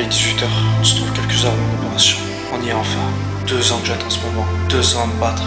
est 18 h. On se trouve quelques heures avant l'opération. On y est enfin. 2 ans que j'attends ce moment. 2 ans à me battre,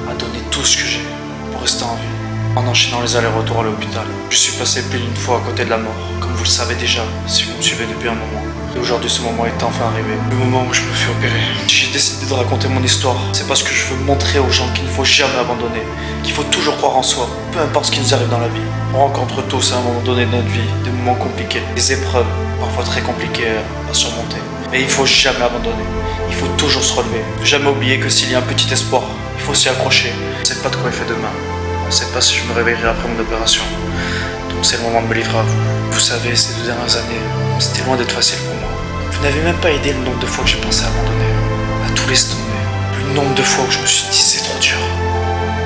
à donner tout ce que j'ai pour rester en vie. En enchaînant les allers-retours à l'hôpital, je suis passé plus d'une fois à côté de la mort, comme vous le savez déjà, si vous me suivez depuis un moment. Et aujourd'hui, ce moment est enfin arrivé. Le moment où je me fais opérer. J'ai décidé de raconter mon histoire. C'est parce que je veux montrer aux gens qu'il ne faut jamais abandonner, qu'il faut toujours croire en soi, peu importe ce qui nous arrive dans la vie. On rencontre tous à un moment donné de notre vie des moments compliqués, des épreuves, parfois très compliquées à surmonter. Mais il faut jamais abandonner. Il faut toujours se relever. Jamais oublier que s'il y a un petit espoir, il faut s'y accrocher. On ne sait pas de quoi il fait demain. On ne sait pas si je me réveillerai après mon opération. Donc c'est le moment de me livrer à vous. Vous savez, ces 2 dernières années, c'était loin d'être facile pour moi. Vous n'avez même pas idée le nombre de fois que j'ai pensé à abandonner, à tout laisser tomber. Le nombre de fois où je me suis dit c'est trop dur.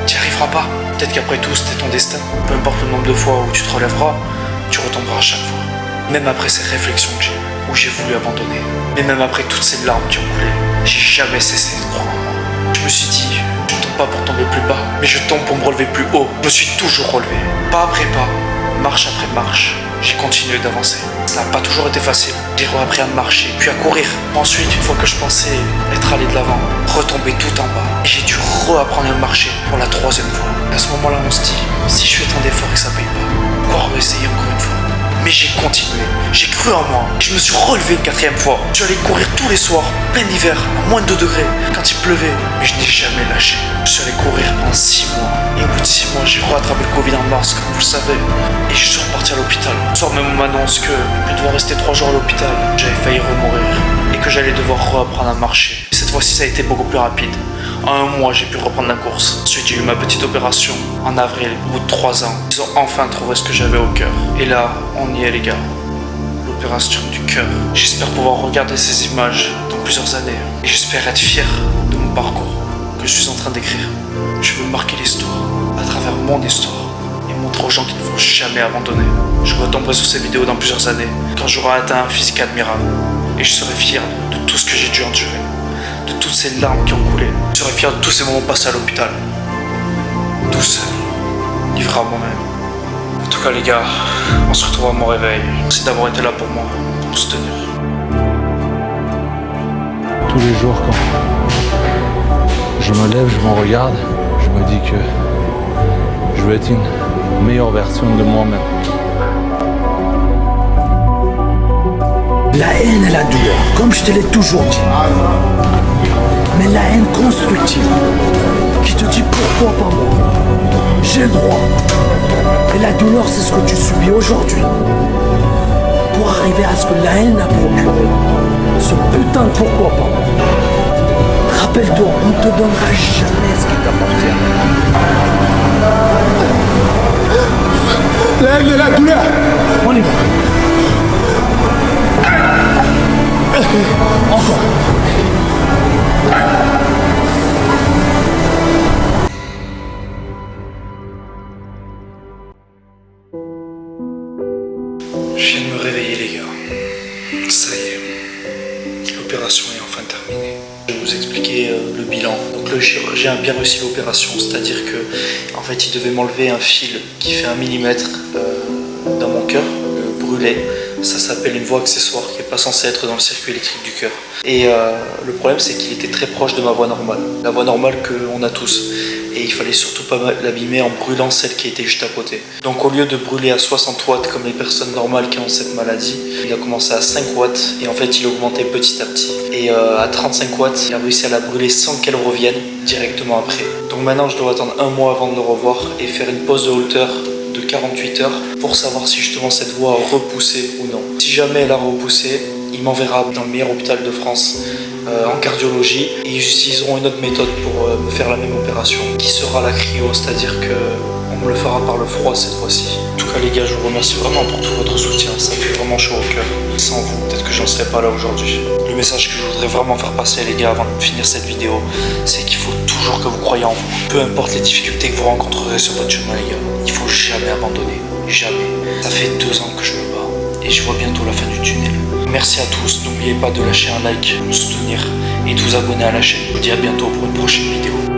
Tu n'y arriveras pas. Peut-être qu'après tout c'était ton destin. Peu importe le nombre de fois où tu te relèveras, tu retomberas à chaque fois. Même après ces réflexions que j'ai eues, où j'ai voulu abandonner, mais même après toutes ces larmes qui ont coulé, j'ai jamais cessé de croire en moi. Je me suis dit, je ne tombe pas pour tomber plus bas, mais je tombe pour me relever plus haut. Je me suis toujours relevé, pas après pas, marche après marche. J'ai continué d'avancer. Ça n'a pas toujours été facile. J'ai appris à marcher, puis à courir. Ensuite, une fois que je pensais être allé de l'avant, retomber tout en bas. Et j'ai dû reapprendre à marcher pour la 3e fois. À ce moment-là, on se dit, si je fais tant d'efforts et que ça paye pas, pourquoi réessayer encore une fois? Mais j'ai continué, j'ai cru en moi, je me suis relevé une 4e fois. Je suis allé courir tous les soirs, plein hiver, à moins de 2 degrés, quand il pleuvait. Mais je n'ai jamais lâché. Je suis allé courir pendant 6 mois. Et au bout de 6 mois, j'ai rattrapé le Covid en mars, comme vous le savez. Et je suis reparti à l'hôpital. Le soir même, on m'annonce que je devais rester 3 jours à l'hôpital. J'avais failli remourir. Et que j'allais devoir reapprendre à marcher. Et cette fois-ci, ça a été beaucoup plus rapide. En 1 mois, j'ai pu reprendre la course. Ensuite, j'ai eu ma petite opération en avril, au bout de 3 ans. Ils ont enfin trouvé ce que j'avais au cœur. Et là, on y est les gars. L'opération du cœur. J'espère pouvoir regarder ces images dans plusieurs années. Et j'espère être fier de mon parcours que je suis en train d'écrire. Je veux marquer l'histoire à travers mon histoire et montrer aux gens qu'il ne faut jamais abandonner. Je retomberai sur ces vidéos dans plusieurs années, quand j'aurai atteint un physique admirable. Et je serai fier de tout ce que j'ai dû endurer, de toutes ces larmes qui ont coulé. Je serai fier de tous ces moments passés à l'hôpital. Tout seul, livré à moi-même. En tout cas les gars, on se retrouve à mon réveil. Merci d'avoir été là pour moi, pour me soutenir. Tous les jours quand je me lève, je me regarde, je me dis que je veux être une meilleure version de moi-même. La haine et la douleur, comme je te l'ai toujours dit. Mais la haine constructive, qui te dit pourquoi pas moi. J'ai le droit. Et la douleur, c'est ce que tu subis aujourd'hui. Pour arriver à ce que la haine a procuré. Ce putain de pourquoi pas moi. Rappelle-toi, on ne te donnera jamais ce qui t'appartient. La haine et la douleur. On y va. Encore. Je viens de me réveiller les gars. Ça y est. L'opération est enfin terminée. Je vais vous expliquer le bilan. Donc le chirurgien a bien réussi l'opération, c'est-à-dire que en fait il devait m'enlever un fil qui fait 1 millimètre dans mon cœur, brûlé. Ça s'appelle une voie accessoire qui n'est pas censée être dans le circuit électrique du cœur. Et le problème c'est qu'il était très proche de ma voie normale. La voie normale qu'on a tous. Et il fallait surtout pas l'abîmer en brûlant celle qui était juste à côté. Donc au lieu de brûler à 60 watts comme les personnes normales qui ont cette maladie, il a commencé à 5 watts et en fait il augmentait petit à petit. Et à 35 watts, il a réussi à la brûler sans qu'elle revienne directement après. Donc maintenant je dois attendre 1 mois avant de le revoir et faire une pause de Holter de 48 heures pour savoir si justement cette voie a repoussé ou non. Si jamais elle a repoussé, il m'enverra dans le meilleur hôpital de France en cardiologie et ils utiliseront une autre méthode pour me faire la même opération qui sera la cryo, c'est-à-dire qu'on me le fera par le froid cette fois-ci. En tout cas les gars, je vous remercie vraiment pour tout votre soutien, ça me fait vraiment chaud au cœur. Sans vous, peut-être que j'en serais pas là aujourd'hui. Le message que je voudrais vraiment faire passer les gars avant de finir cette vidéo, c'est qu'il faut toujours que vous croyez en vous. Peu importe les difficultés que vous rencontrerez sur votre chemin les gars, il faut jamais abandonner, jamais. Ça fait 2 ans que je me bats et je vois bientôt la fin du tunnel. Merci à tous, n'oubliez pas de lâcher un like, de me soutenir et de vous abonner à la chaîne. Je vous dis à bientôt pour une prochaine vidéo.